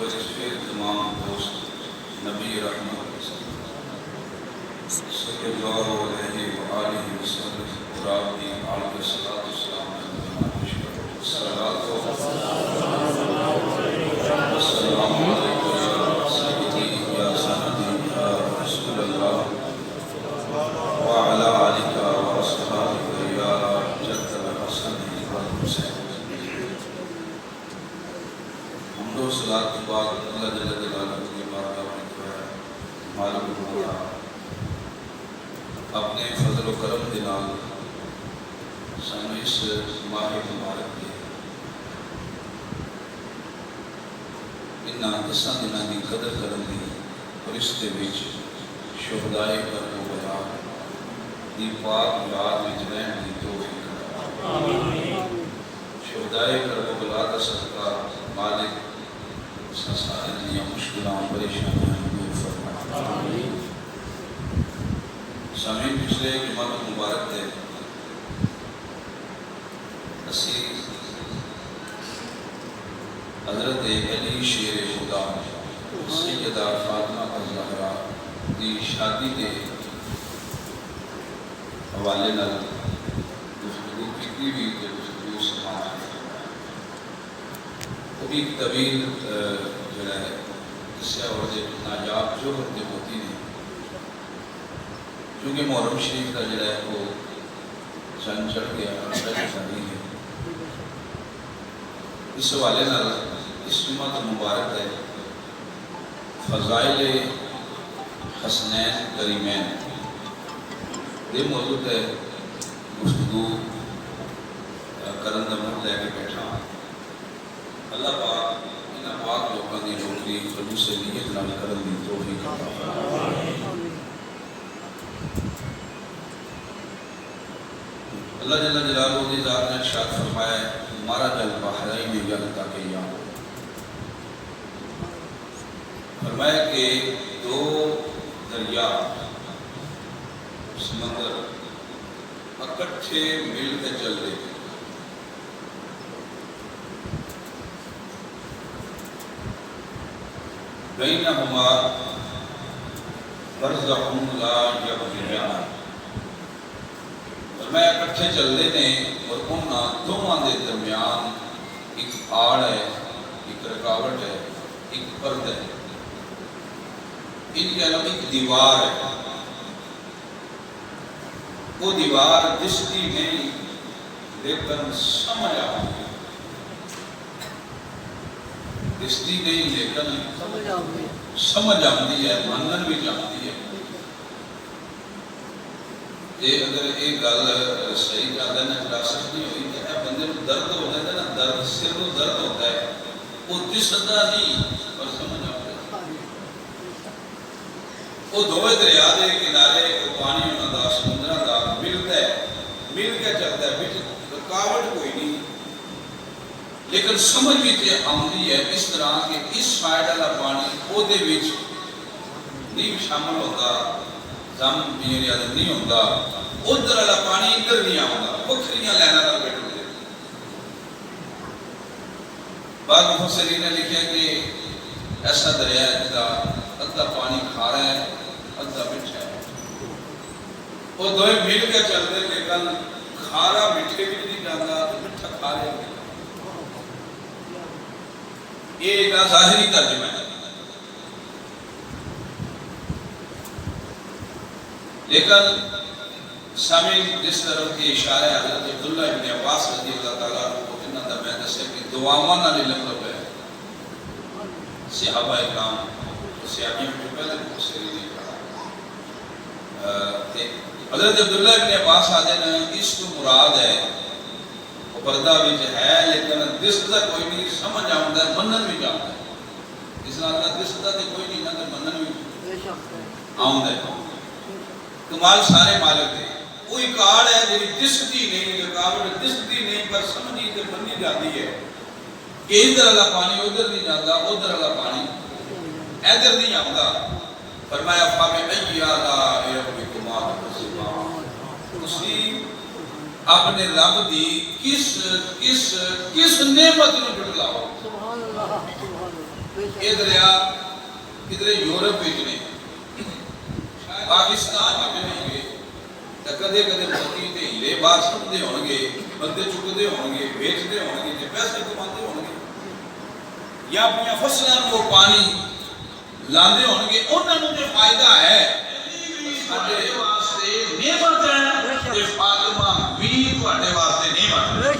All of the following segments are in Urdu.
وظیفے تمام دوست نبی رحمت صلی اللہ علیہ وآلہ وسلم اور آپ کی علیہ السلام السلام علیکم یا سیدی یا سندی یا رسول اللہ وعلا آلک و اصحابک یا جد الحسن والحسین۔ حمد و صلاۃ کے بعد اللہ جل جلالہ کی بارگاہ میں جو ہے معلوم ہوا اپنے فضل و کرم کے نال سانو اس ماہ مبارک کے انہاں 10 دنوں کی قدر کرن دی اور اس دے وچ شہدائے کربلا دی پاک یاد وچ رہن دی توفیق آمین۔ شہدائے کربلا دا صدقہ مالک سارے دنیا مشکلاں پریشانیاں دور فرمائے۔ سامعین پچھلے جمعہ مبارک دے اسی حضرت علی شیر خدا سیدہ فاطمہ الزہرا کی شادی کے حوالے نال گفتگو کی بھی گفتگو سماعت وہ بھی ایک طویل جڑا ہے اس سے اور ناجاب جو ہوتے ہوتی نہیں کیونکہ محرم شریف کا جڑا ہے وہ چند چڑھ گیا ہے اس حوالے نال اس جمعہ کا مبارک ہے فضائل حسنین کریمین یہ موضوع ہے گفتگو کرن دا موقع لے کے بیٹھا اللہ پاک انہاں پاک لوگوں کی نوکری خلوص نیت نال کرن دی توفیق عطا فرمائے۔ اللہ جل جلالہ کی ذات نے ارشاد فرمایا ہے مرج البحرین یلتقیان، فرمایا کہ دو دریا سمندر اکٹھے مل کے چل رہے تھے، بینہما برزخ لا یبغیان، فرمایا اکٹھے چل رہے ہیں اور انہاں دونوں دے درمیان ایک آڑ ہے، ایک رکاوٹ ہے، ایک پردہ ہے، ان کے علاوہ ایک دیوار ہے۔ وہ دیوار دستی نہیں لیکن سمجھ آتی ہے، دستی نہیں لیکن سمجھ آتی ہے، منن بھی جانتی ہے۔ یہ اگر ایک گل صحیح گل ہے نا خلاصت نہیں ہوئی کہ بندے کو درد ہو جاتا ہے نا، درد سر کو درد ہوتا ہے، وہ دستا نہیں پر سمجھ آتا ہے۔ وہ دوئے دریا دے کنارے وہ پانی انہاں دا سمندراں دا ملتا ہے، مل کے چلتا ہے، بچ رکاوٹ کوئی نہیں، لیکن سمجھ بھی تے آمدی ہے اس طرح کہ اس سائڈ والا پانی او دے وچ نہیں شامل ہوتا، زم پینے والا نہیں ہوتا، ادھر والا پانی ادھر نہیں آتا، بکھریاں لینا کا بیٹھ ہوتے۔ بعض مفسرین نے لکھا کہ ایسا دریا ہے جدا ادھا پانی کھارا ہے ادھا میٹھا ہے، وہ دوئے مل کے چلتے لیکن کھارا میٹھے بھی نہیں جاتا تو میٹھا کھارے بھی نہیں۔ یہ ایک ظاہری ترجمہ ہے، لیکن سامعین جس طرح کی اشارہ ہے حضرت عبداللہ ابن عباس رضی اللہ تعالیٰ عنہ جنہاں دا میں دسے کہ دعاواں نال لقب ہے صحابہ اکرام صحابیوں میں پہلے مفسرین نے کہا حضرت عبداللہ ابن عباس آدھے نے اس کو مراد ہے وہ پردہ وچ ہے لیکن دستا کوئی نہیں، سمجھ آمدہ ہے، منن بھی جانتا ہے، اس لئے اللہ دستا تے کوئی نہیں نہ منن بھی آمدہ ہے۔ کمال سارے مالک دے کوئی کار ہے جنہی دستی نہیں، رکاوٹ دستی نہیں پر سمجھی تے بنی جاتی ہے کہ ادھر اللہ پانی ادھر نہیں جاتا، ادھر اللہ پانی ادھر نہیں آتا۔ فرمایا فَبِأَيِّ آلَاءِ رَبِّكُمَا تُكَذِّبَانِ، اسی اپنے رب دی کس نعمت نو جھٹلاؤ۔ یہ دریا کدھر یورپ وچ نے پاکستان وچ نہیں گئے تے کدے کدے موتی تے ہیرے باہر سٹدے ہون گے بندے چکدے ہون گے بیچدے ہون گے تے پیسے کماندے ہون گے یا اپنی فصلاں کو پانی لاندے ہون گے انہاں نوں تے فائدہ ہے ساڈے واسطے نعمت ہے تے فاطمہ بھی تواڈے واسطے نعمت ہے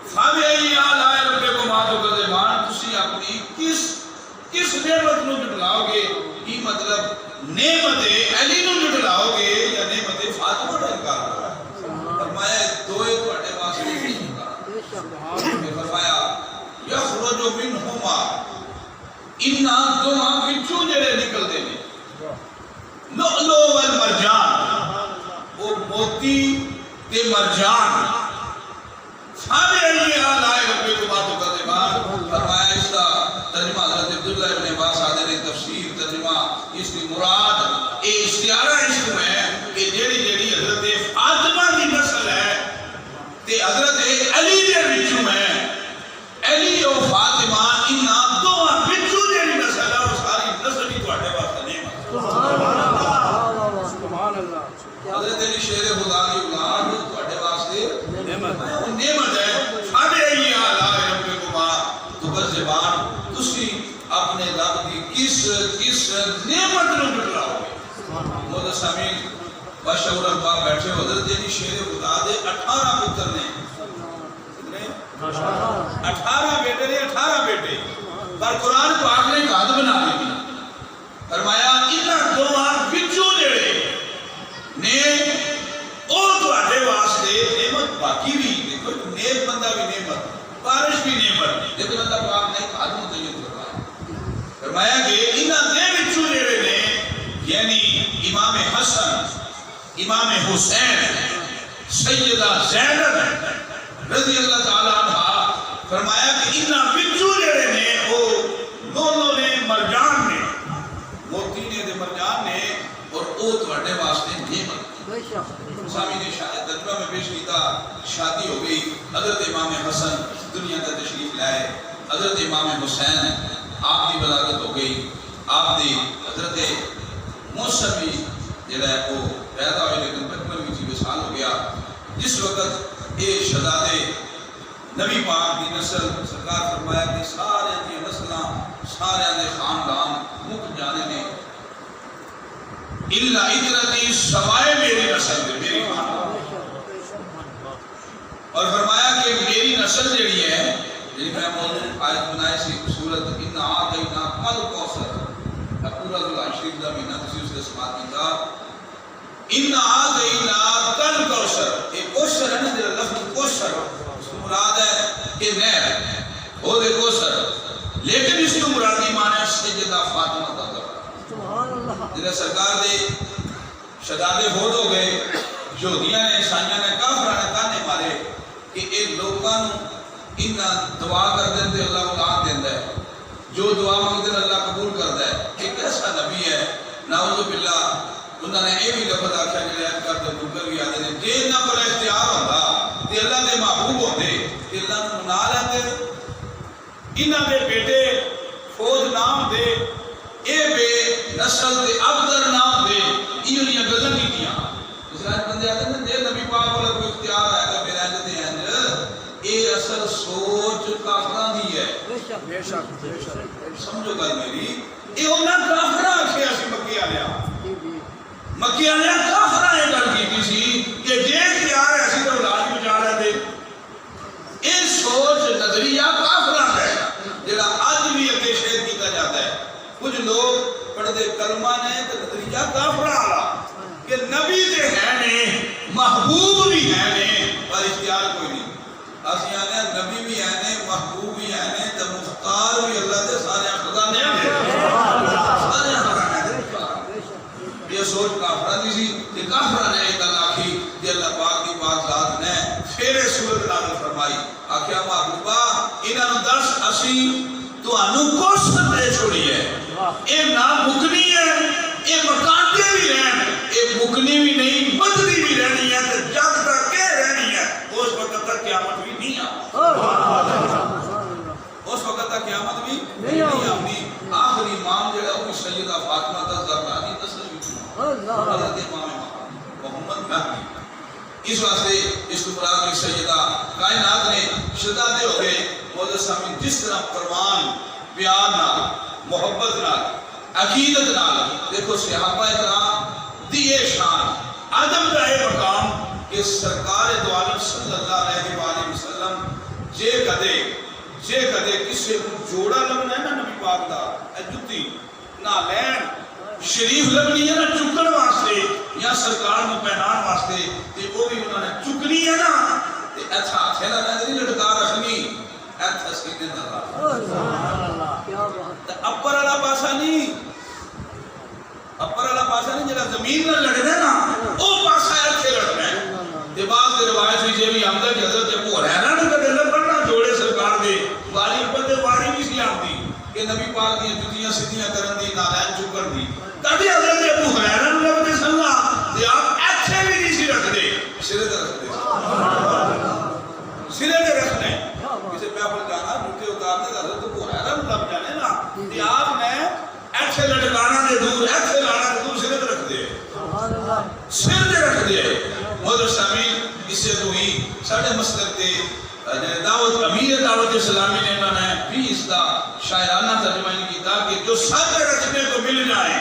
فَبِأَيِّ آلَاءِ رَبِّكُمَا تُكَذِّبَانِ تسی اپنی کس نعمت نو جھٹلاؤ گے یہ مطلب نعمت علی نو جھٹلاؤ گے یا نعمت فاطمہ کا انکار کرو فرمایا دوئے تواڈے واسطے نہیں ہوگا فرمایا یخرج منہما انہاں دوہاں وچوں جڑے نکلدے نے لؤلؤ والمرجان وہ موتی تے مرجان فَبِأَيِّ آلَاءِ رَبِّكُمَا تُكَذِّبَانِ فرمایا اس کا ترجمہ حضرت عبداللہ ابن عباس حاضر نے تفسیر ترجمہ اس کی مراد اے استعارہ اسم ہے کہ جیڑی حضرت فاطمہ کی نسل ہے تے حضرت علی دے وچوں ہے علی و فاطمہ انہاں دوواں وچوں جیڑی نسل ہے وہ ساری نسل ہی تواڈے واسطے نعمت سبحان اللہ حضرت علی شیر خدا کی اولاد تواڈے واسطے نعمت ہے فَبِأَيِّ آلَاءِ رَبِّكُمَا تُكَذِّبَانِ تسی اپنے رب کی کس نعمت نو جھٹلاؤ گے مولا سامعین بادشاہ الباب بیٹھے حضرت علی شیر خدا دے 18 پتر نے 18 بیٹے نے 18 بیٹے پر قرآن پاک نے ایک حد بنا دی فرمایا انہاں دوواں وچوں جڑے نے او تواڈے واسطے نعمت باقی بھی دیکھو نیک بندہ بھی نعمت بارش بھی نعمت لیکن اللہ پاک نے ایک حد متعین فرمایا فرمایا کہ انہاں دے وچوں جڑے نے یعنی امام حسن امام حسین سیدہ زینب رضی اللہ تعالی عنہ فرمایا کہ انہاں وچوں جڑے نے او دونوں نے مرجان نے موتی نے تے مرجان نے اور او تواڈے واسطے نعمت سامی نے ترجمہ میں پیش کیتا شادی ہو گئی حضرت امام حسن دنیا کا تشریف لائے حضرت امام حسین آپ کی بلاغت ہو گئی آپ دی حضرت موسیٰ بھی جڑا ہے وہ پیدا ہوئے لیکن 55 سال ہو گیا جس وقت یہ شہزادے نبی پاک کی نسل سرکار فرمایا کہ سارے کی نسلاں سارے دے خاندان مک جانے نے اللہ اجرتی سوائے میری نسل دے میری خاندان اور فرمایا کہ میری نسل جڑی ہے جی میں موضوع آیت بنائے سی سورت ان آتینا کل کوثر پورا ذوالعشر دا مہینہ تسی اس کے سماعت کیتا ان آتینا کل کوثر یہ کوثر ہے نا جڑا لفظ کوثر اس کو مراد ہے کہ نہر وہ دے کوثر لیکن اس کو مرادی معنی ہے سیدہ فاطمہ کا جنہیں سرکار دے شہزادے فوت ہو گئے یہودیاں نے عیسائیاں نے کافراں نے تانے مارے کہ اے لوکاں نوں انہاں دعا کر دے اللہ اولاد دیندا ہے جو دعا مانگدے اللہ قبول کردا ہے ایک ایسا نبی ہے نعوذ باللہ انہوں نے یہ بھی لفظ آکھیا کہ لے کر دے منکر بھی آدے نے جے انہاں پر اختیار ہوندا تے اللہ دے محبوب ہوندے تے اللہ نوں منا لیندے انہاں دے بیٹے فوج نام دے اے بے نسل دے افضل نام دے انہوں نے گزر نہیں کیا اسرائیل بندے آتے ہیں دے نبی پاک والا کوئی اختیار آئے گا میرے آجتے ہیں اے اصل سوچ کافران دی ہے بے شک سمجھو گا میری اے انہاں کافران آکھے اسی مکی آلیا مکی آلیا کافران یہ گل کی سی کہ جے اختیار ہے اسی تو اولاد بچا رہے دے اے سوچ نظریہ کافران ہے جڑا آج بھی اگے شہر کیتا جاتا ہے کچھ لوگ پڑھتے کلمہ نے تو نظریہ کافرہ آلا کہ نبی دے ہیں نے محبوب بھی ہیں نے پر اختیار کوئی نہیں آسیانے نبی بھی ہیں نے محبوب بھی ہیں نے تو مختار بھی اللہ دے سارے خدا نے سارے خدا نے یہ سوچ کافرہ دی سی کہ کافرہ نے ایک اللہ کی کہ اللہ پاک کی پاک ذات نے پھر سورت نازل فرمائی آکھیا محبوبہ انہوں دس اسی تو انہوں کوشن دے چھوڑی ہے اے نا مکنی ہے اے مکانتے بھی رہن اے مکنی بھی نہیں بدلی بھی رہنی ہے جب تک کہ رہنی ہے اس وقت تک قیامت بھی نہیں آ اس واسطے اس کو مراد کی سیدہ کائنات نے شہزادے ہو گئے مولا سامنے جس طرح پروان پیار نال محبت نال عقیدت نال دیکھو صحابہ کرام دیے شان عدم دا اے مقام کہ سرکار دو عالم صلی اللہ علیہ وآلہ وسلم جے کدے کسے کو جوڑا لگنا ہے نا نبی پاک دا اے جتی نہ لین شریف لگنی ہے نا چکن واسطے یا سرکار کو پہنان واسطے تے وہ بھی انہوں نے چکنی ہے نا تے اچھا کھیلا نہیں لٹکا رکھنی ایتھا سیدھے نہ اپر والا پاسا نہیں جڑا زمین نہ لڑنا ہے نا او پاسا ایتھے لڑنا ہے تے بعد دی روایت وچ یہ بھی آندا کہ حضرت ابو ہریرہ نے کدے لبنا جوڑے سرکار دے واری بندے واری نہیں سی آندی کہ نبی پاک دی جتیاں سیدھیاں کرن دی نالین چکن دی کدے حضرت ابو ہریرہ نے لبدے صلی اللہ تے آپ ایتھے بھی نہیں سی رکھدے سرے تے رکھدے سرے تے رکھنے کسی پہ اپنے جانا جوتے اتارنے کا حضرت ابو ہریرہ نے لب جانے نا تے آپ نے ایتھے لٹکانا دے دور ایتھے لانا دے دور سرے تے رکھ دے سر تے رکھ دے مولا سامعین اس سے تو ہی ساڑھے مسلک دے دعوت امیر دعوت اسلامی نے انہوں نے بھی اس کا شاعرانہ ترجمہ کی تھا کہ جو سر رکھنے کو مل جائے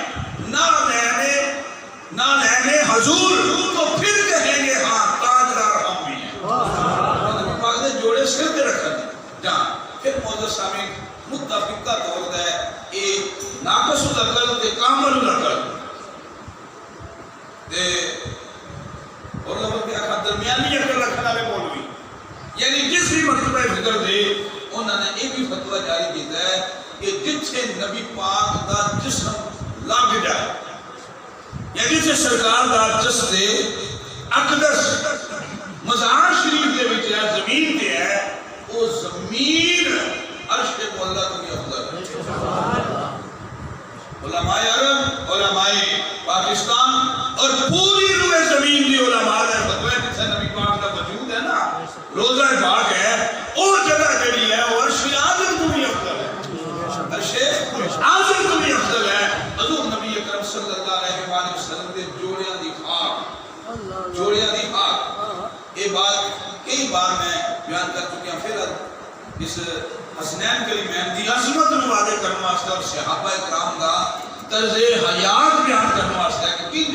نہ لینے حضور تو پھر کہیں گے ہاں تاجدار ہم بھی ہیں نبی پاک نے جوڑے سر پہ رکھا جہاں پھر مولا سامعین متفقہ طور ہے ایک ناقص العقل تے کامل العقل تے اور لوگوں کے آخر درمیانی عقل رکھنا میں مولوی یعنی جس بھی مرتبہ فکر دے انہوں نے ایک بھی فتوہ جاری کیتا ہے کہ جتھے نبی پاک دا جسم لگ جائے یا جتھے سرکار دا جسد اقدس مزار شریف کے بچے ہے زمین کے ہے وہ زمین عرش مولا تو بھی افضل ہے علماء عرب علماء پاکستان اور پوری روح زمین کی علماء ہے فتوہ جس سے نبی پاک کا وجود ہے نا روزہ پاک ہے وہ جگہ جڑی ہے وہ عرش اعظم تو بھی افضل ہے عرش اعظم تو بھی افضل ہے حضور نبی اکرم صلی اللہ علیہ وآلہ وسلم دے جوڑیاں دی خاک یہ بات کئی بار میں بیان کر چکے ہیں پھر اس حسنین کریمین دی عظمت نو واضح کرنے واسطے اور صحابہ کرام دا طرز حیات بیان کرنے واسطے کہ کن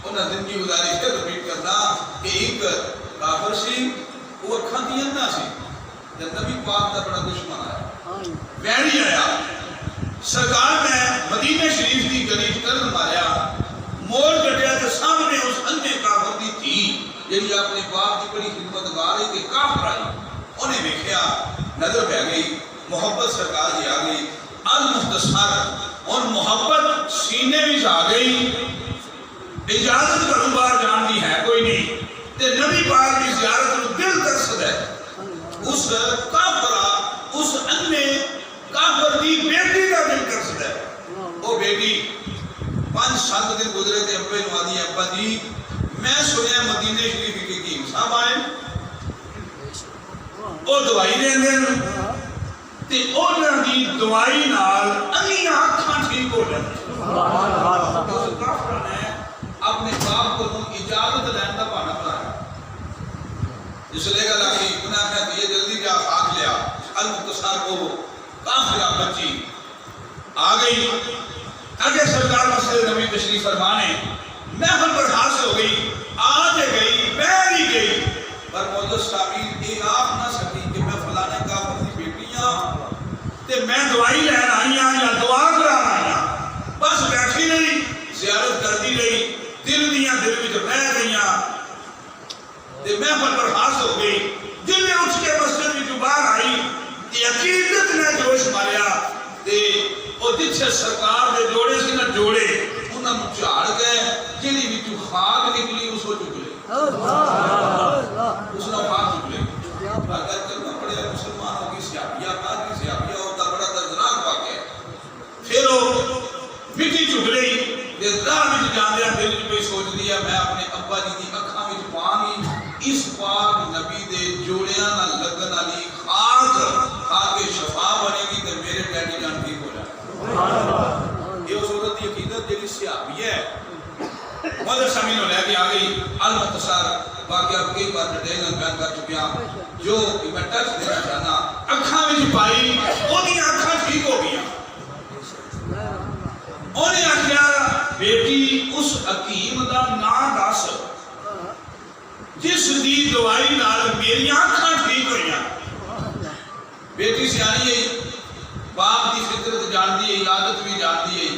انہاں زندگی گزاری سے رپیٹ کرنا کہ ایک کافر سی وہ اکھاں دیا نہ سی جب نبی پاک دا بڑا دشمن آیا ویڑی آیا سرکار نے مدینہ شریف دی گلی کرن ماریا مور کٹیا تے سامنے اس اندھے کافر دی تھی جڑی اپنے باپ کی بڑی خدمتگار ہے کہ کافر آئی انہیں دیکھیا نظر پہ گئی محبت سرکار دی آ گئی المختصر اور محبت سینے بھی آ گئی اجازت کروں باہر جان دی ہے کوئی نہیں تے نبی پاک کی زیارت کو دل ترسد ہے اس کافرہ اس انے کافر دی بیٹی کا دل ترسد ہے وہ بیٹی 5-7 دن گزرے تھے ابے نوادی ابا دی میں سنیا مدینہ شریف کے حکیم صاحب آئے وہ دوائی دے دیں تے انہاں دی دوائی نال انیاں اکھاں ٹھیک ہو جاندی اس کافر نے اپنے باپ کو اجازت لینے کا بہانہ بنایا جس لے گا لاکی گناہ میں تو یہ جلدی جا خاک لیا المختصر کو کافرہ بچی آ گئی آگے سرکار مسجد نبی تشریف فرمانے محفل پر حاصل ہو گئی آج گئی بیٹھ گئی پر موجود شامل یہ آپ نہ سکی کہ میں فلانے کافر کی بیٹیاں تے میں دوائی لین آئیاں یا دعا کران آئیاں بس بیٹھی رہی زیارت کرتی رہی دل دیاں دل میں جب رہ گئیاں تے محفل پر حاصل ہو گئی جن میں اٹھ کے مسجد میں جو باہر آئی تے عقیدت نے جوش ماریا تے وہ جتھے سرکار دے جوڑے سی نہ جوڑے انہاں نوں جھاڑ گئے جڑی وچوں خاک نکلی اس کو چک لے اس نے خاک چک لے اگر کرنا پڑے مسلمانوں کی سیاحیہ بعد کی سیاحیہ ہوتا بڑا دردناک واقعہ ہے پھر وہ مٹی چک لئی تے راہ وچ جاندیاں دل وچ کوئی سوچ لیا میں اپنے ابا جی دی اکھاں وچ پانی اس پاک نبی دے جوڑیاں نال لگن والی خاک کھا کے شفا بنے گی تے میرے ڈیڈی جان ٹھیک ہو جائے یہ اس عورت کی عقیدت جڑی سیاحیہ ہے مدر سامین ہو لے کے آ گئی المختصر باقی آپ کئی بار ڈیٹیل میں بیان کر چکے ہیں جو میں ٹچ دینا چاہنا اکھاں وچ پائی اودی اکھاں ٹھیک ہو گئی انہیں آخیا بیٹی اس حکیم دا نام دس جس دی دوائی نال میری اکھاں ٹھیک ہوئیاں بیٹی سیانی ہے باپ دی فطرت جان دی ہے عادت بھی جان دی ہے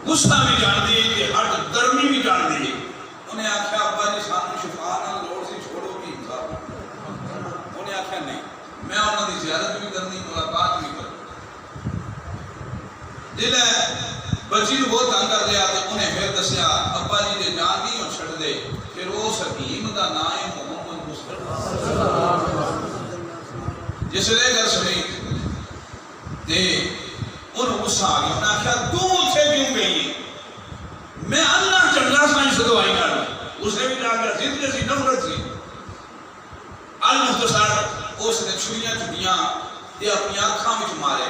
غصہ بھی جان دی ہے ہٹ گرمی بھی جان دی ہے انہیں آخیا ابا جی سانو شفا نال لوڑ سی چھوڑو کی صاحب انہیں آخیا نہیں میں انہوں دی زیارت بھی کرنی ملاقات بھی کرنی دل ہے بچی کو بہت تنگ کر لیا تو انہیں پھر دسیا ابا جی دے جان دی اور چھڑ دے پھر اس حکیم دا نام ہے محمد مصطفیٰ جس لے گھر سنی دے انہوں غصہ آ گیا انہوں نے کہا تو اتھے کیوں گئی ہے میں اللہ چنگا سائیں سے دعائی کر رہا اس نے بھی جا گیا زد جیسی نفرت سی المختصر اس نے چھوڑیاں چھوڑیاں تے اپنی آنکھاں میں مارے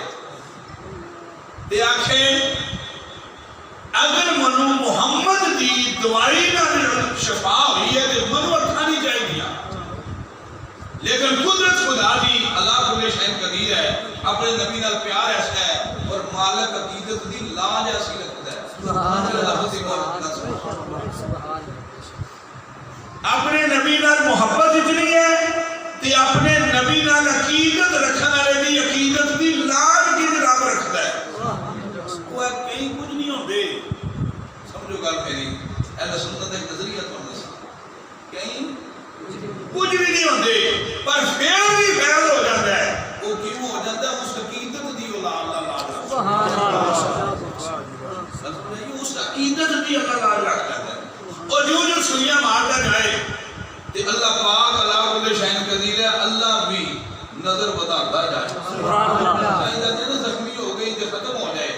تے آنکھیں اگر منو محمد دی دعائی نہ شفا ہوئی ہے تے منو اٹھانی جائے گیا لیکن قدرت خدا دی اللہ کل شہن قدیر ہے اپنے نبی نال پیار ایسا ہے اور مالک عقیدت دی لاج ایسی لگتا ہے اپنے نبی نال محبت اتنی ہے تے اپنے نبی نال عقیدت رکھنا والے دی عقیدت دی لاج کی جناب رکھتا ہے وہ کہیں کچھ نہیں ہوتے سمجھو گل میری اہل سنت ایک نظریہ تو کہیں کچھ بھی نہیں ہوتے پر پھر بھی فیض ہو جاتا ہے وہ کیوں ہو جاتا ہے اس عقیدت دی اولاد اس عقیدت دی اللہ رکھتا ہے اور جو سنیاں مارتا جائے کہ اللہ پاک اللہ کل شہن قدیر ہے اللہ بھی نظر بتاتا جائے چاہیے جاتے ہیں زخمی ہو گئی جو ختم ہو جائے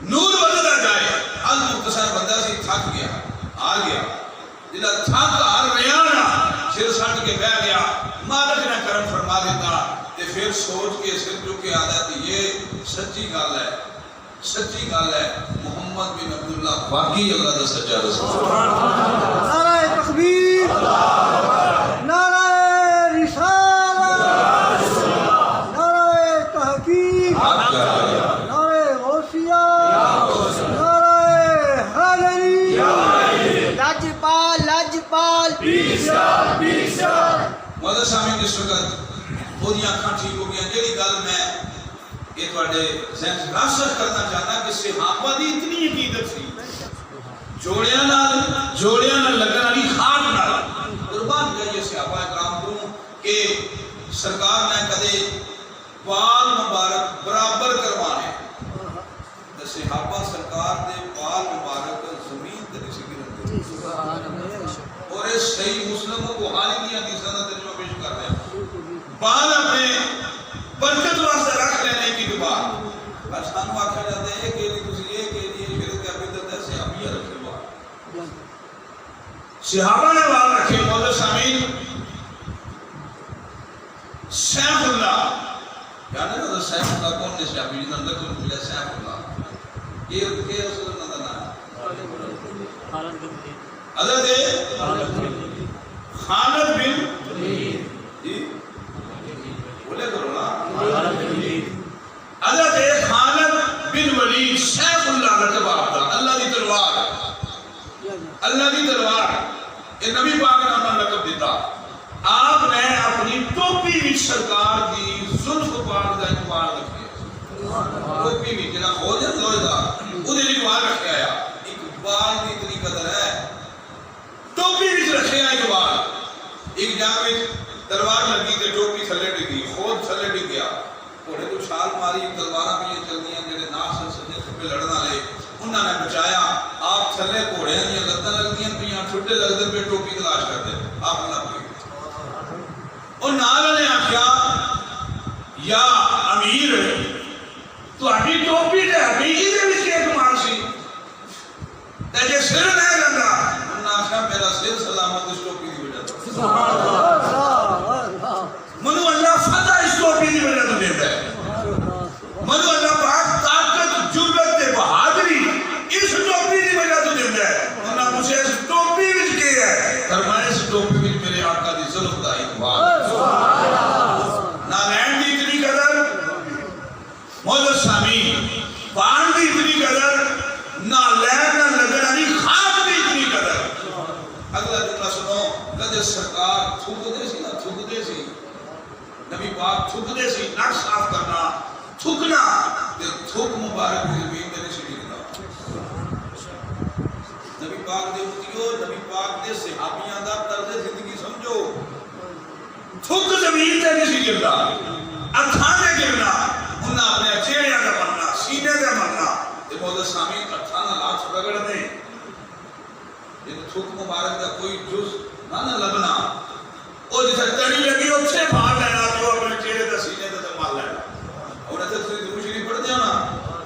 نور بدلتا جائے المختصر بندہ سی تھک گیا آ گیا جلا تھک آر ریانا سر سٹ کے بہ گیا مالک نے کرم فرما دیتا کہ پھر سوچ کے سر جو کے آدھا کہ یہ سچی گال ہے سچی گال ہے محمد بن عبداللہ واقعی اللہ دا سچا رسول نعرہ تکبیر نعرہ رسالت نعرہ تحقیق نعرہ غوثیہ نعرہ حیدری لاجپال لاجپال مدر سامین جس وقت بودیاں کھان ٹھیک ہو گیا جیلی گل میں یہ توڑے ذہن سے راسخ کرنا چاہتا کہ صحابہ دی اتنی عقیدت سی جوڑیاں نہ لگن علی خاک نہ قربان جائیے صحابہ اکرام کو کہ سرکار نے کدے پال مبارک برابر کروانے صحابہ سرکار دے پال مبارک زمین تے نہیں سی گرتے اور اس صحیح مسلم و بخاری کی حدیث کا ترجمہ پیش کر رہے ہیں بال اپنے برکت واسطے رکھ لینے کی بات پر سانو آکھا جاتا ہے کہ یہ کے لیے شرک کا بدعت ہے صحابیہ رکھے بات صحابہ نے بات رکھے مولا سامین سیف اللہ یاد ہے نا سیف اللہ کون نے صحابی جنہاں لکھن ملے سیف اللہ یہ رسول اللہ کا نام ہے حضرت خالد بن بولے کرو نا حضرت خالد بن ولید سیف اللہ رکھبہ اللہ دی تلوار یہ نبی پاک نے ہمیں لقب دیتا آپ نے اپنی ٹوپی بھی سرکار دی زلف پاک دا اقبال رکھے ٹوپی بھی جنہاں ہو جائے لوئے دا وہ دے اقبال رکھے آیا اقبال دی اتنی قدر ہے ٹوپی بھی رکھے آیا اقبال ایک جامع تلوار لگی تے ٹوپی تھلے ڈگی خود تھلے ڈگ گیا گھوڑے تو چھال ماری تلواراں بھی چل دیا جڑے ناس سجے پہ لڑنا لے انہوں نے بچایا آپ تھلے گھوڑے دیا لتاں لگدیاں پیاں ٹھڈے لگدے پہ ٹوپی تلاش کرتے آپ نہ پی اور نال نے آخیا یا امیر تہاڈی ٹوپی تے حقیقی دے وچ ایک مار سی تے جے سر نہ لگا انہاں آخیا میرا سر سلامت اس ٹوپی دی وجہ سے سبحان اللہ منو اللہ فتح اس ٹوپی دی وجہ سے دیتا ہے منو اللہ پاک طاقت جرأت تے بہادری اس ٹوپی دی وجہ سے دیتا ہے انہاں مجھے اس ٹوپی وچ کے ہے فرمایا اس ٹوپی مولا سامین پان دی اتنی قدر نہ لین نہ لگن علی خاک دی اتنی قدر. اگلا جملہ سنو. کدے سرکار تھوک دے سی نا تھوک دے سی نبی پاک تھوک دے سی نک صاف کرنا تھوکنا تے تھوک مبارک دی زمین تے نہیں ڈگدا. نبی پاک دے امتیو نبی پاک دے صحابیاں دا طرز زندگی سمجھو. تھوک زمین تے نہیں گردا اتھاں تے گرنا انہاں اپنے چہرے دا مرنا سینے دا مرنا تے مولا سامین اتھاں نال ہاتھ رگڑنے یہ تھوک مبارک دا کوئی جز نہ لگنا او جسے تڑی لگی اچھے بھار لینا جو اپنے چہرے تے سینے تے مار لینا. اور تے تسی درود شریف پڑھ دینا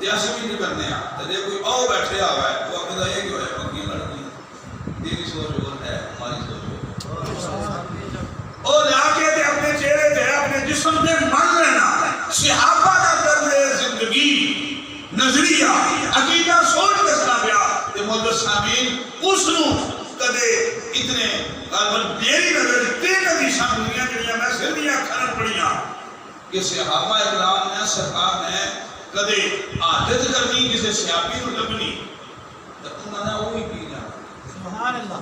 تے اسی بھی نہیں کرنے آ تے جے کوئی آؤ بیٹھے ہوا ہے وہ اپنے دا یہ کیوں ہے پکی لڑکی تیری سوچ اور ہے ہماری سوچ اور جا کے تے اپنے چہرے تے اپنے جسم تے مان لینا. صحابہ دا طرز زندگی نظریہ عقیدہ سوچ دسنا پیا تے مولا سامین اس نو کدے اتنے قابل میری نظر تین حدیثاں دنیا جڑیاں میں سر دیاں کھرن پڑیاں کہ صحابہ اکرام نے سرکار نے کدے عادت کرنی کسی صحابی نو لبنی تے انہاں نے وہی کی جانا. سبحان اللہ.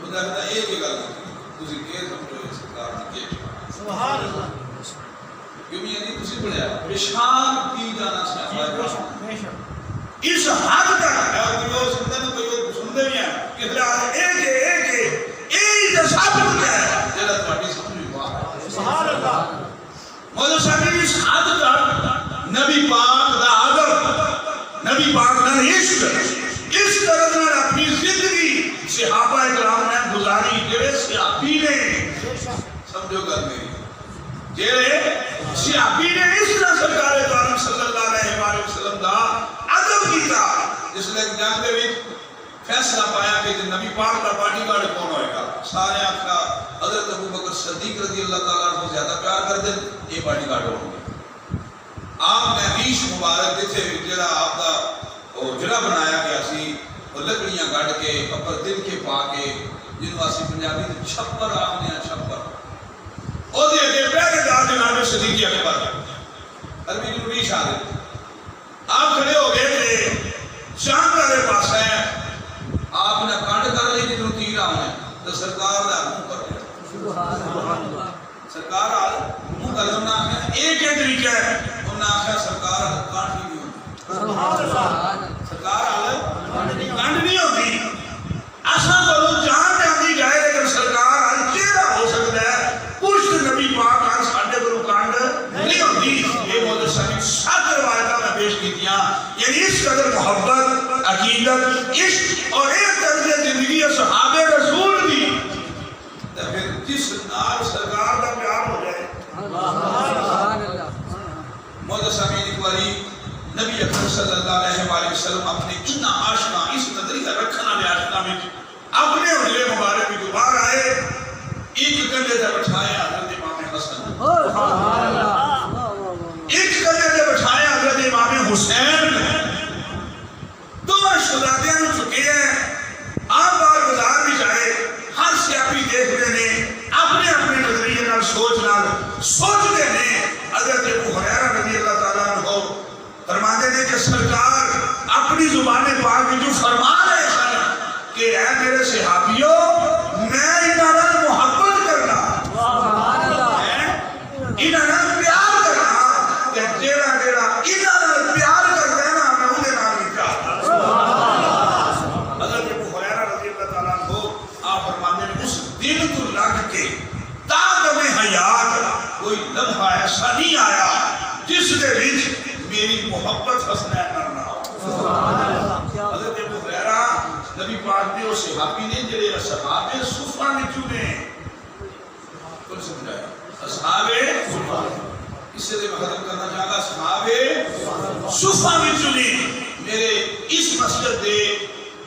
بندہ کہتا ہے ایک گل تسی کہ سمجھو یہ سرکار نے کی سبحان اللہ. کیوں نہیں تسی پڑھیا پریشان کی جانا صحابہ اس حد تک ہے کوئی سنتے نہ کوئی سنتے بھی ہیں کہ خلاص ایک تصابت ہے جڑا تہاڈی سمجھ میں سبحان اللہ. مولا صاحب اس حد تک نبی پاک دا ادب نبی پاک دا عشق اس طرح سے اپنی زندگی صحابہ کرام نے گزاری جڑے صحابی نے سمجھو گل میری جڑے صحابی نے اس طرح سرکار دو عالم صلی اللہ علیہ وآلہ وسلم دا ادب کیتا جس لئے جنگ دے وچ فیصلہ پایا کہ نبی پاک دا باڈی گارڈ کون ہوئے گا. سارے آنکھا حضرت ابو بکر صدیق رضی اللہ تعالیٰ عنہ زیادہ پیار کر دیں یہ باڈی گارڈ ہوں گے. آپ نے ریش مبارک دیتے جڑا آپ دا جڑا بنایا گیا سی وہ لکڑیاں گاڑ کے اپر دل کے پا کے جنہوں آسی پنجابی دے چھپر آپ نے چھپر او دے اگے پہلے دار جناب صدیق اکبر عربی جنہوں ریش آ دیتے آپ کھڑے ہو گئے تھے چاند والے پاس ہے آپ نے کانڈ کر لی جنہوں تیر آنے تو سرکار دا منہ کر دیا. سرکار آل منہ کر دیا ایک طریقہ ہے انہوں نے آخیا سرکار کانڈ ہی نہیں ہوتی. سرکار آل کانڈ نہیں ہوتی ایسا تو جان جاتی جائے لیکن سرکار آل چہرہ ہو سکتا ہے پشت نبی پاک آل ساڑھے برو کانڈ نہیں ہوتی. یہ مولا صاحب سات روایتہ میں پیش کی دیا یعنی اس قدر محبت عقیدت عشق اور ایک طرز زندگی صحابہ رسول دی تو پھر جس نال سرکار دا پیار ہو جائے. مولا صاحب ایک باری نبی اکرم صلی اللہ علیہ وآلہ وسلم اپنے اتنا عاشقاں اس نظریہ رکھنا لے عاشقاں میں اپنے حجرے مبارک میں دوبارہ آئے ایک کندھے سے بٹھائے حضرت امام حسن ایک کندھے سے بٹھائے حضرت امام حسین دونوں شہزادیاں نو چکے ہیں. آپ بار بازار بھی جائے ہر سیاپی دیکھ رہے ہیں اپنے اپنے نظریے نال سوچتے ہیں. حضرت ابو ہریرہ رضی اللہ تعالیٰ عنہ فرماتے ہیں کہ سرکار اپنی زبان پاک میں جو فرما رہے ہیں کہ اے میرے صحابیوں میں انہاں محبت کرنا انہاں پیار کرنا کہ جیڑا انہاں پیار کرتے ہیں نا میں انہیں نام ہی پیار. حضرت ابو ہریرہ رضی اللہ تعالیٰ عنہ آپ فرماتے ہیں اس دن تو لگ کے تاکہ حیات کوئی لمحہ ایسا نہیں آیا جس نے وچ میری محبت حسنین کرنا ہو. حضرت ابو ہریرہ نبی پاک نے اس صحابی نے جڑے اصحاب صفہ وچوں نے کون سمجھایا اصحاب صفہ اس سے میں ختم کرنا چاہتا اصحاب صفہ وچوں نے میرے اس مسجد دے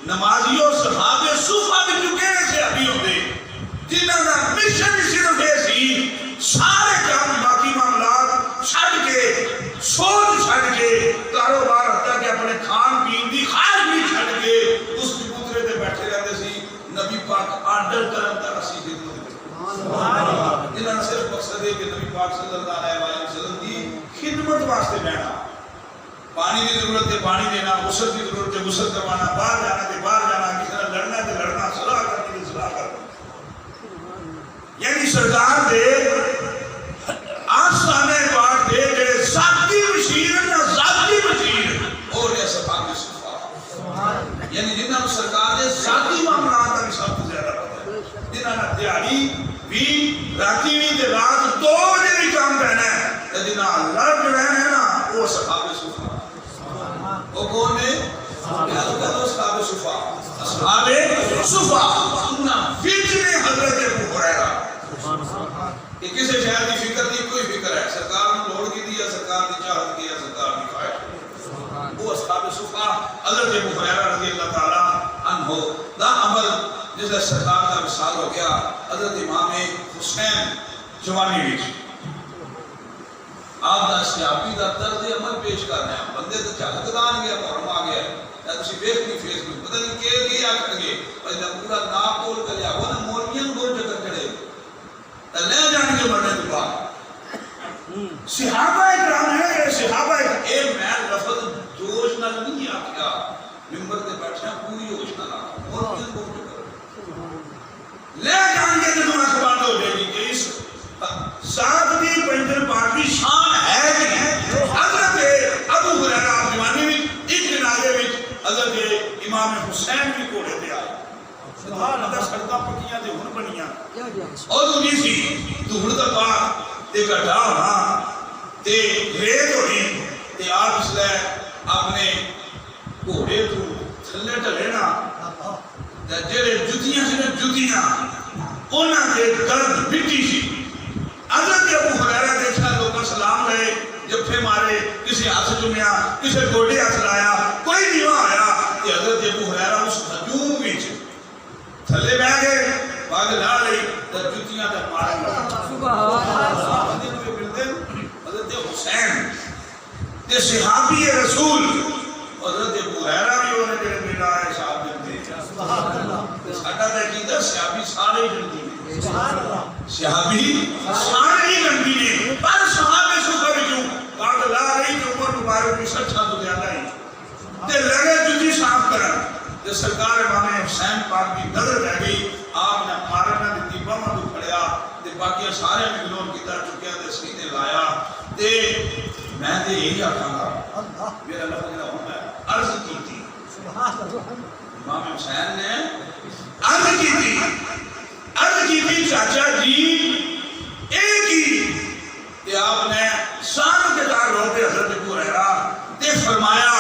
نمازیوں صحاب صفہ وچوں کہڑے صحابی ہوندے جنہاں دا مشن صرف یہ سی سارے کام باقی معاملات چھڈ کے سوچ چھڈ کے کاروبار حتیٰ کہ اپنے کھان پین دی خواہش بھی چھڈ کے اس چبوترے تے بیٹھے رہتے سی نبی پاک آرڈر کرن تک اسی خدمت کرتے جنہاں نے صرف مقصد ہے کہ نبی پاک صلی اللہ علیہ وسلم کی خدمت واسطے بیٹھا پانی کی ضرورت ہے پانی دینا غسل کی ضرورت ہے غسل کروانا باہر جانا تے باہر جانا کسی نے لڑنا تے لڑنا صلاح کرنی تے صلاح کرنا یعنی سرکار دے آسانے پاک دے جڑے ذاتی مشیر نہ ذاتی مشیر اور یہ صفات صفا یعنی جنہاں سرکار دے ذاتی معاملات کا بھی سب سے زیادہ پتہ ہے جنہاں نے دیہاڑی بھی راتی بھی تے رات دو جڑی کام کرنا ہے تے جنہاں لڑ رہے ہیں نا وہ صفات صفا وہ کون ہے کہو اصحاب صفا اصحاب صفا انہاں وچ نے حضرت ابو ہریرہ کہ کسی شہر کی فکر نہیں کوئی فکر ہے سرکار نے لوڑ کی دیا سرکار نے چاہت کیا سرکار نے خواہش وہ اصحاب صفا حضرت ابو ہریرہ رضی اللہ تعالی عنہ دا عمل جس سے سرکار کا وصال ہو گیا حضرت امام حسین جوانی وچ آپ دا سیابی دا طرز عمل پیش کر رہے ہیں بندے تو جھلک دان گیا محرم آ گیا یا تسی دیکھ نہیں فیس بک پتہ نہیں کہ آکھن گے پر جب پورا ناپ تول کر لیا وہ نا مولویاں گول چکر کھڑے لے جانے کے مرنے کے بعد صحابہ اکرام ہے صحابہ اکرام اے میں لفظ جوش نہ نہیں آکھیا ممبر تے بیٹھے ہیں پوری ہوش نہ آکھا مولویاں گول چکر لے جانے کے جو اخبار ہو جائے گی کہ اس ساتھ بھی پنجر پاک کی شان ہے کہ حضرت ابو ہریرہ آپ جوانی بھی ایک جنازے بھی حضرت امام حسین بھی کوڑے دے آئے سبحان اللہ سڑکاں پکیاں تے ہن بنیاں اور انہی سی تو ہن دا پاک تے گڈھا ہونا تے ریت ہونی تے آپ اس لئے اپنے کوڑے تو تھلے ڈلے نا تے جڑے جتیاں سی نا جتیاں انہاں دے گرد مٹی سی حضرت ابو ہریرہ دیکھا لوگوں سلام لے جفے مارے کسی ہاتھ چومیا کسی گوڑے ہاتھ لایا کوئی دیوا آیا کہ حضرت ابو ہریرہ اس ہجوم وچ تھلے بہ گئے باگ لا لئی تے جتیاں تے مارن لگا سبحان اللہ حضرت حسین تے صحابی رسول حضرت ابو ہریرہ بھی انہاں جڑے ملا ہے صاحب دے سبحان اللہ ساڈا تے کیتا صحابی سارے جلدی سبحان اللہ صحابی سارے جلدی نے پر صحابہ صفا وچوں باگ لا رہی تے عمر مبارک کی سچا تو زیادہ ہی تے لگے جتی صاف کرن تے سرکار امام حسین پاک کی نظر رہ گئی آپ نے مارنا دتی باواں تو کھڑیا تے باقی سارے ملون کیتا چکیا تے سیدھے لایا تے میں تے یہی آکھاں گا اللہ میرا لفظ نہ ہونا ہے عرض کیتی سبحان اللہ امام حسین نے عرض کیتی چاچا جی ایک ہی کہ آپ نے سان کے دار ہوتے حضرت ابو ہریرہ تے فرمایا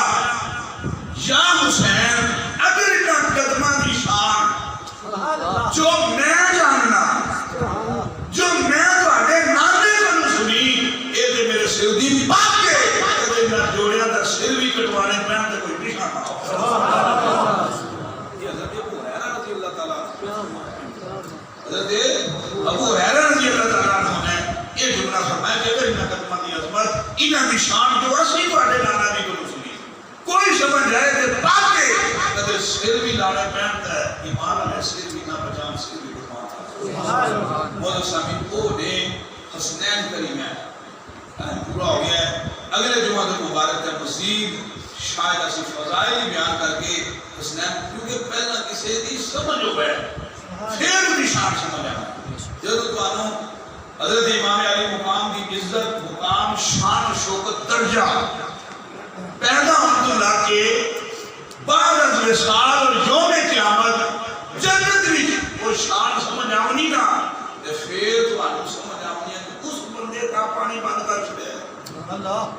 یا حسین اگر انہاں قدمہ دی شان جو میں جاننا جو میں تواڈے نانے کو سنی اے تے میرے سر دی بات کے تے میرا جوڑیا دا سر بھی کٹوانے پین تے کوئی نہیں کھانا سبحان اللہ یہ حضرت ابو ہریرہ رضی اللہ تعالی حضرت ابو ہریرہ رضی اللہ تعالی عنہ نے یہ جملہ فرمایا کہ اگر انہاں قدمہ دی عظمت انہاں دی شان جو اسی تواڈے نانا دی کو سنی کوئی سمجھ جائے تے بات کے تے سر بھی لاڑے پین تے ایمان علیہ سر بھی نہ بچان سر بھی قربان مولا سامین او نے حسنین کریم ہے پورا ہو گیا ہے اگلے جمعہ کے مبارک ہے مزید شاید اسی فضائل بیان کر کے حسنین کیونکہ پہلا کسی دی سمجھ ہو گئے پھر بھی شان سمجھ آنا جب تو آنو حضرت امام علی مقام کی عزت مقام شان شوکت درجہ پیدا عبداللہ کے بعد از وصال اور یوم قیامت جنت وچ وہ شان سمجھ آونی نا تے پھر تو آنو سمجھ آونی ہے کہ اس بندے کا پانی بند کر چھڑے اللہ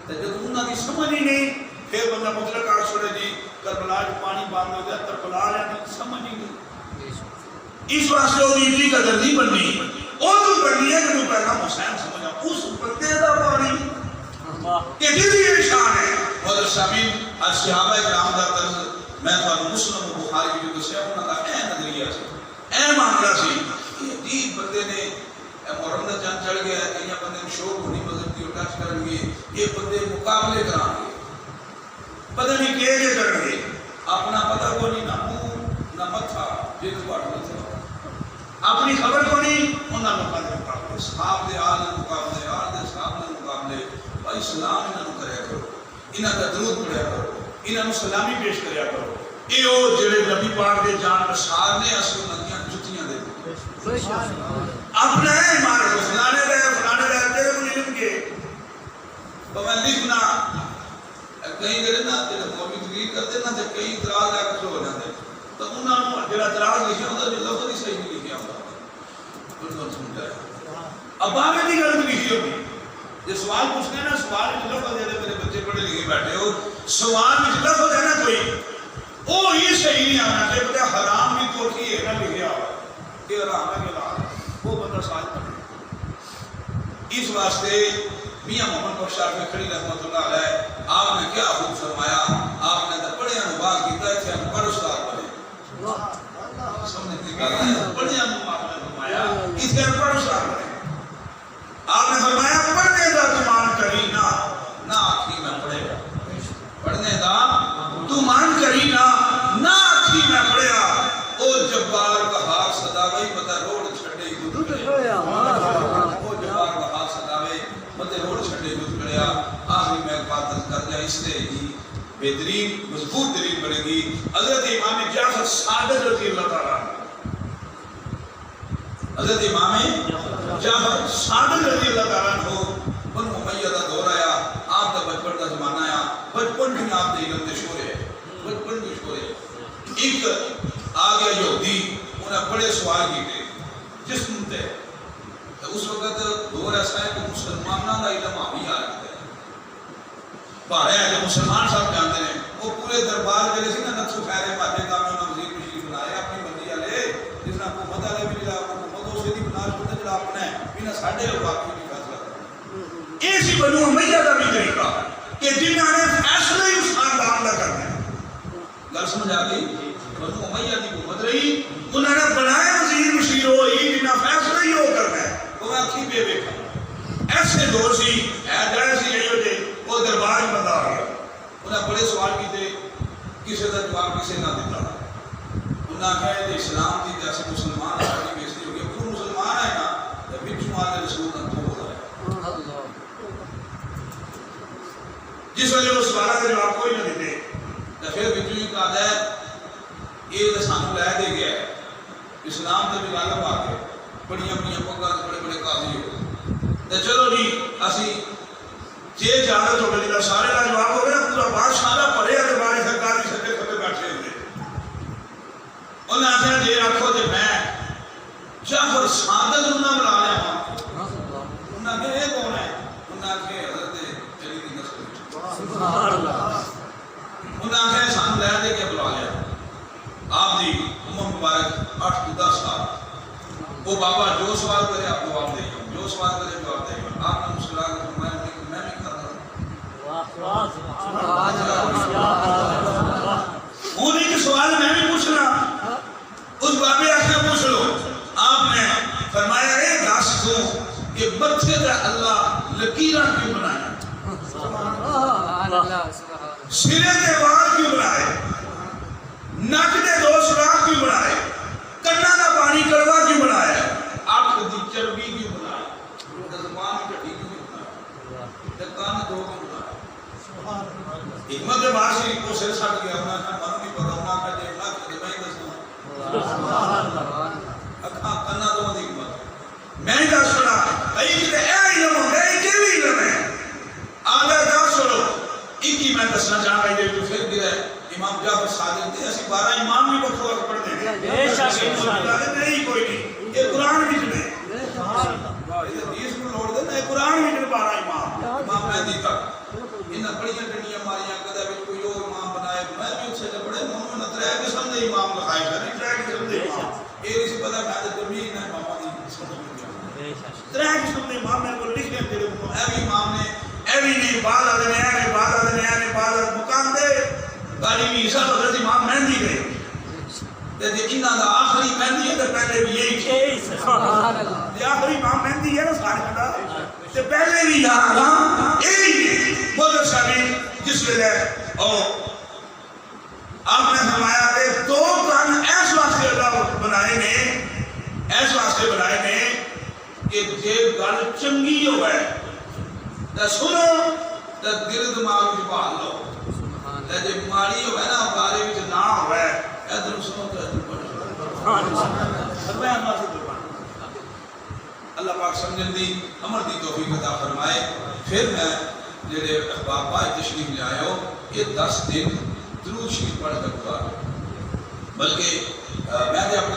تے جب انہاں کی سمجھ ہی نہیں پھر بندہ مطلق آ چھوڑے جی کربلا جو پانی بند ہو گیا کربلا لینے سمجھ ہی نہیں اس واسطے وہ دی قدر نہیں بننی وہ تو بننی ہے کہ تو پہلا حسین سمجھا اس بندے دا پانی کہ جس یہ شان ہے حضرت سامین از صحابہ اکرام دا طرز میں تو مسلم و بخاری کی جو سے انہوں کا اے نظریہ سے اے معاملہ سی یہ عجیب بندے نے محرم دا چند چڑھ گیا ہے کہیں بندے شوق ہونی مذہب کی اٹاچ کریں گے یہ بندے مقابلے کران گے پتہ نہیں کہ کریں گے اپنا پتہ کو نہیں نہ منہ نہ متھا جن کو اپنی خبر کو نہیں انہاں لوکاں دے مقابلے مقابلے، صحاب دے آل دے مقابلے، آل دے صحاب دے مقابلے، بھائی سلام انہاں نوں کریا کرو، انہاں دا درود پڑھیا کرو، انہاں نوں سلامی پیش کریا کرو۔ اے او جڑے نبی پاک دے جان بشار نے اسی انہاں دیاں جُتیاں دے اپنا ہے مارے کو فلانے دے تیرے کو علم کے تو میں لکھنا کہیں کرے نا جڑے قومی تقریر کرتے نا تے کئی اعتراض آ کے ہو جاندے تو انہاں نوں جڑا اعتراض لکھیا ہوندا جو لفظ ہی صحیح نہیں لکھیا ہوندا انہاں نوں سمجھا ہے اب آگے دی گل لکھی ہوگی یہ سوال پوچھنا ہے نا سوال میں لفظ ہے میرے بچے پڑھے لکھے بیٹھے ہو سوال میں لفظ ہے نا کوئی وہ یہ صحیح نہیں آنا چاہیے بتا حرام بھی کوٹھی ہے نا لکھیا ہوا کہ حرام ہے کہ حلال وہ بندہ سال پڑھے اس واسطے میاں محمد بخش شافعی کھڑی رحمۃ اللہ علیہ آپ نے کیا خوب فرمایا آپ نے تو بڑے انواد کیتا ہے کہ ہم بڑے استاد بنے سمجھنے کی بات ہے بڑے انواد نے فرمایا اس کے بڑے استاد بنے آپ نے فرمایا پڑھنے دا تو مان کری نہ آکھی میں پڑھے گا پڑھنے دا تو مان کری نہ آکھی میں پڑھے گا او جبار کا ہاتھ صداوی پتہ روڈ چھڑے دودھ کڑیا او جبار کا ہاتھ صداوی پتہ روڈ چھڑے دودھ کڑیا آخری میں بات کر جائے اس سے ہی بہترین مضبوط دلیل بنے گی حضرت امام جعفر صادق رضی اللہ تعالیٰ حضرت امام جعفر صادق رضی اللہ تعالیٰ عنہ بنو امیہ دا دور آیا آپ دا بچپن دا زمانہ آیا بچپن بھی آپ دے علم دے شور ہے بچپن بھی شور ہے ایک آگیا یہودی انہیں بڑے سوال کیتے جسم تے اس وقت دور ایسا ہے کہ مسلمانوں دا علم آبی آ رہا ہے پارے ہیں جو مسلمان صاحب جانتے ہیں وہ پورے دربار کے لیے نا نقص خیرے پاتے کا میں انہوں وزیر مشیر بنائے اپنی بندی والے جس نے کو مدہ لے بھی جڑا دی بناش کو جڑا اپنا ہے انہاں ساڈے واقعی نہیں فیصلہ اسی بنو امیہ دا بھی طریقہ کہ جنہاں نے فیصلہ ہی اس خاندان دا کرنا ہے گل سمجھ آ گئی بنو امیہ دی حکومت رہی انہاں نے بنایا وزیر مشیر ہوئی جنہاں فیصلہ ہی ہو کرنا ہے وہ اکھی بے دیکھا ایسے دور سی ہے جڑے سی ایو دے وہ دربار میں بندہ آ گیا انہاں بڑے سوال کیتے کسی دا جواب کسی نہ دیتا انہاں کہے کہ اسلام دی جیسے مسلمان ہماری بےزتی ہو گئی وہ مسلمان ہے نا تو بچوں والے رسول کا تو ہو رہا ہے جس وجہ وہ سوالہ کے جواب کوئی نہ دیتے تو پھر بچوں ہی کہا ہے یہ تو سانو لے دے گیا ہے اسلام تے بھی غالب آ گئے بڑیاں بڑیاں پگاں بڑے بڑے قاضی ہو تو چلو جی اسی جے اجازت ہو گئی سارے کا جواب ہو گیا پورا بادشاہ دا پڑھے تے باری سرکار دی سکے کھبے بیٹھے ہوئے انہاں آخیا جے آکھو تے میں جعفر صادق نوں نہ بلا لیا ہاں انہاں کہ یہ کون ہے انہاں کہ حضرت علی دی نسل سبحان اللہ انہاں کہ سان لے دے کے بلا لیا آپ دی عمر مبارک 8 تا 10 سال وہ بابا جو سوال کرے آپ جواب دے جو سوال کرے جواب دے آپ نے مسکرا کر فرمایا کہ میں بھی کرتا ہوں سبحان اللہ انہیں کے سوال میں بھی پوچھ رہا اس بابے آخر پوچھ لو آپ نے فرمایا اے دس کو کہ بچے کا اللہ لکیرہ کیوں بنایا سرے کے بال کیوں بنائے نک دے 2 سوراخ کیوں بنائے کنا کا پانی کڑوا کیوں بنایا آنکھ دی چربی کیوں بنایا زبان کی ٹھیک کیوں بنایا کان 2 کیوں بنایا حکمت باشی کو سر سٹ گیا ہونا ہے من بھی پتا ہونا ہے کہ نک دے میں دسنا سبحان اللہ اکھاں کنا 2 دی حکمت میں دس سنا ائی تے اے علم ہے کہ بھی علم ہے آگے دس سنو ایک میں دسنا چاہتا ہوں کہ پھر بھی امام جعفر صادق تھے اسی 12 امام بھی بکھو وقت پڑھ دیں گے بے شک نہیں کوئی نہیں یہ قرآن بھی چلے یہ حدیث کو لوڑ دے نا یہ قرآن بھی چلے 12 امام مہدی تک انہاں بڑیاں ڈنیاں ماریاں کدے وچ کوئی اور امام بنائے میں بھی اسے بڑے منہ میں نترے قسم دے امام لکھائے گئے 3 قسم دے امام یہ نہیں پتہ میں تے زمین ہے امام دی بے شک 3 قسم دے امام میرے کو لکھے تیرے کو اے بھی امام نے اے بھی نہیں بعد آدھے نے بعد آدھے نے بعد مقام دے گالی بھی عیسیٰ حضرت امام مہندی گئے تے انہاں دا آخری مہندی ہے تے پہلے بھی یہی تھے سبحان اللہ یہ آخری امام مہندی ہے نا سارے دا تے پہلے بھی یہاں یہی بولو شامل جس ویلے او آپ نے فرمایا کہ 2 کان ایس واسطے اللہ بنائے نے ایس واسطے بنائے نے کہ جے تے سنو تے دل دماغ وچ بحال لو تے جے ماڑی ہوے نا بارے وچ نہ ہوے ادھر سنو تے ادھر پڑھو فرمایا اللہ سے قربان اللہ پاک سمجھن دی عمل دی توفیق عطا فرمائے پھر میں جڑے احباب پاک تشریف لے آئے ہو یہ 10 دن درود شریف پڑھ کر گزارو بلکہ میں نے اپنے